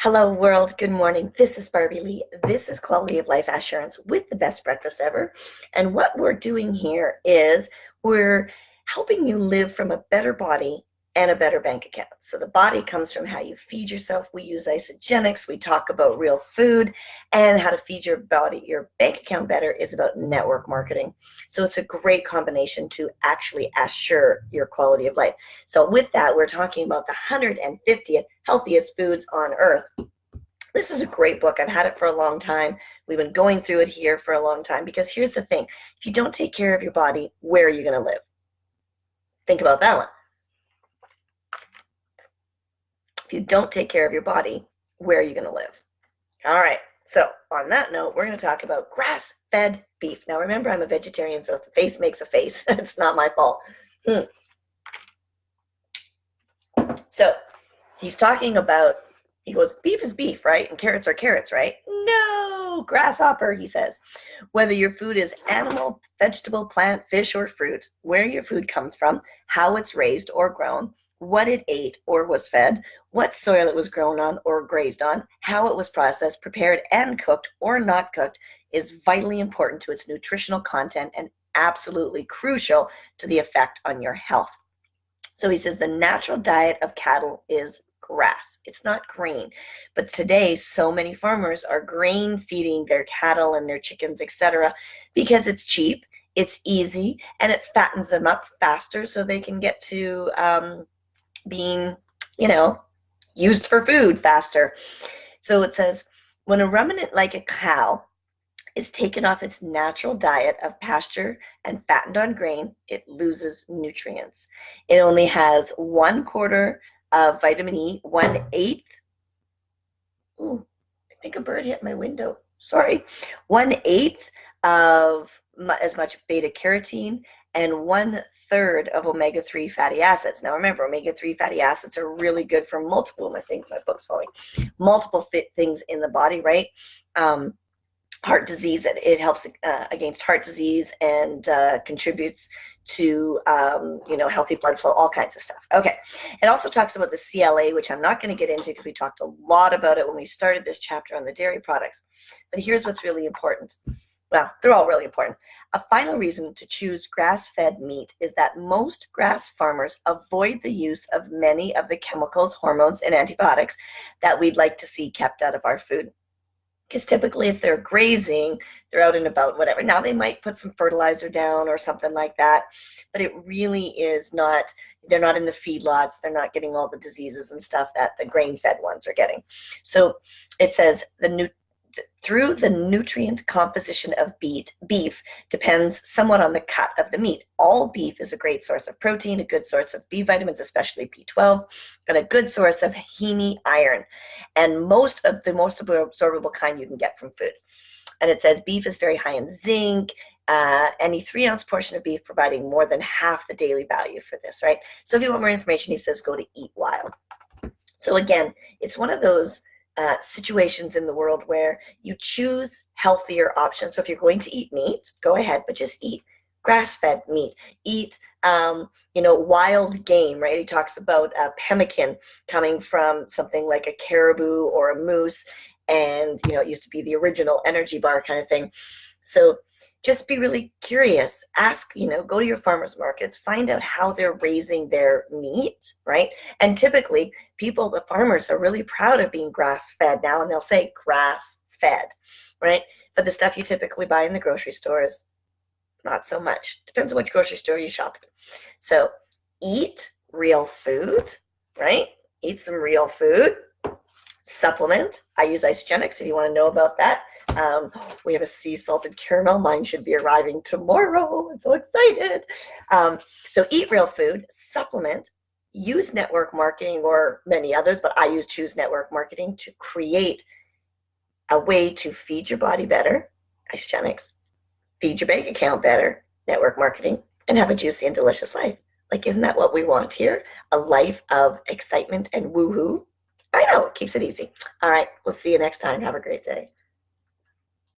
Hello, world. Good morning. This is Barbie Lee. This is Quality of Life Assurance with the best breakfast ever. And what we're doing here is we're helping you live from a better body and a better bank account. So the body comes from how you feed yourself. We use isogenics. We talk about real food, and how to feed your body, your bank account better is about network marketing. So it's a great combination to actually assure your quality of life. So with that, we're talking about the 150th healthiest foods on earth. This is a great book. I've had it for a long time. We've been going through it here for a long time, because here's the thing. If you don't take care of your body, where are you going to live? Think about that one. If you don't take care of your body, where are you going to live? All right. So on that note, we're going to talk about grass-fed beef. Now, remember, I'm a vegetarian, so if the face makes a face, it's not my fault. So he's talking about, he goes, beef is beef, right? And carrots are carrots, right? No, grasshopper, he says. Whether your food is animal, vegetable, plant, fish, or fruit, where your food comes from, how it's raised or grown, what it ate or was fed, what soil it was grown on or grazed on, how it was processed, prepared, and cooked or not cooked is vitally important to its nutritional content and absolutely crucial to the effect on your health. So he says the natural diet of cattle is grass. It's not grain. But today, so many farmers are grain feeding their cattle and their chickens, etc., because it's cheap, it's easy, and it fattens them up faster so they can get to being, used for food faster. So it says, when a ruminant like a cow is taken off its natural diet of pasture and fattened on grain, it loses nutrients. It only has 1/4 of vitamin E, 1/8. Ooh, I think a bird hit my window. Sorry. 1/8 of as much beta carotene and 1/3 of omega-3 fatty acids. Now remember, omega-3 fatty acids are really good for multiple, I think my book's falling, multiple things in the body, right? Heart disease, it helps against heart disease and contributes to healthy blood flow, all kinds of stuff. Okay, it also talks about the CLA, which I'm not going to get into because we talked a lot about it when we started this chapter on the dairy products. But here's what's really important. Well, they're all really important. A final reason to choose grass-fed meat is that most grass farmers avoid the use of many of the chemicals, hormones, and antibiotics that we'd like to see kept out of our food. Because typically if they're grazing, they're out and about, whatever. Now they might put some fertilizer down or something like that, but it really is not, they're not in the feedlots, they're not getting all the diseases and stuff that the grain-fed ones are getting. So it says through the nutrient composition of beef depends somewhat on the cut of the meat. All beef is a great source of protein, a good source of B vitamins, especially B12, and a good source of heme iron, and most absorbable kind you can get from food. And it says beef is very high in zinc, any 3-ounce portion of beef providing more than half the daily value for this, right? So if you want more information, he says go to Eat Wild. So again, it's one of those situations in the world where you choose healthier options. So if you're going to eat meat, go ahead, but just eat grass-fed meat. Eat, wild game, right? He talks about pemmican coming from something like a caribou or a moose, and, it used to be the original energy bar kind of thing. So just be really curious. Ask, go to your farmers markets, find out how they're raising their meat, right? And typically, the farmers are really proud of being grass-fed now, and they'll say grass-fed, right? But the stuff you typically buy in the grocery stores, not so much. Depends on which grocery store you shop at. So eat real food, right? Eat some real food. Supplement. I use isogenics if you want to know about that. We have a sea salted caramel. Mine should be arriving tomorrow. I'm so excited. So eat real food, supplement, use network marketing or many others, but I choose network marketing to create a way to feed your body better, isogenics, feed your bank account better, network marketing, and have a juicy and delicious life. Like, isn't that what we want here? A life of excitement and woohoo. I know, it keeps it easy. All right, we'll see you next time. Have a great day.